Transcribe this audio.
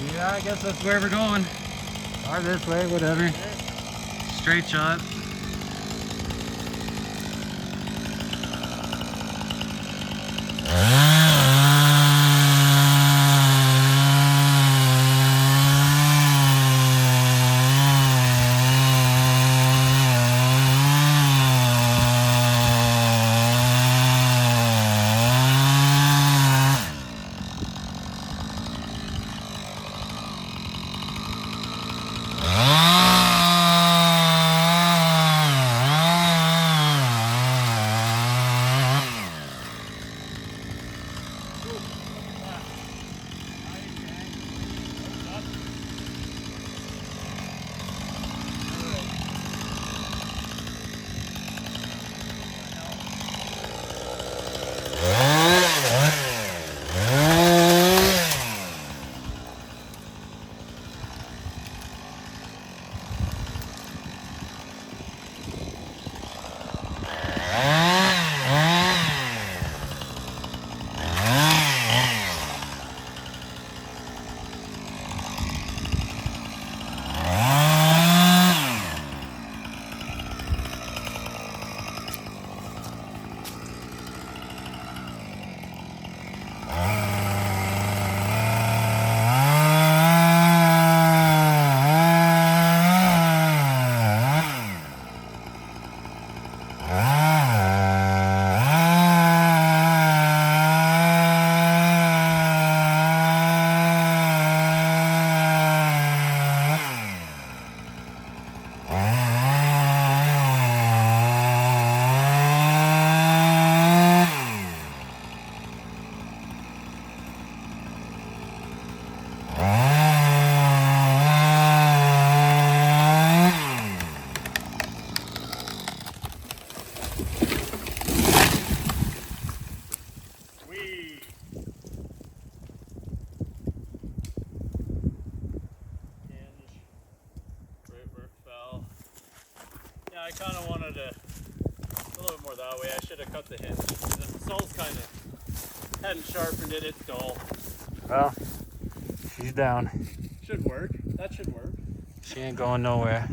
Yeah, I guess that's where we're going. Or this way, whatever. Straight shot. Yeah, I kind of wanted a little bit more that way. I should have cut the hinge. The sole's kind of hadn't sharpened it. It's dull. Well, she's down. Should work. That should work. She ain't going nowhere.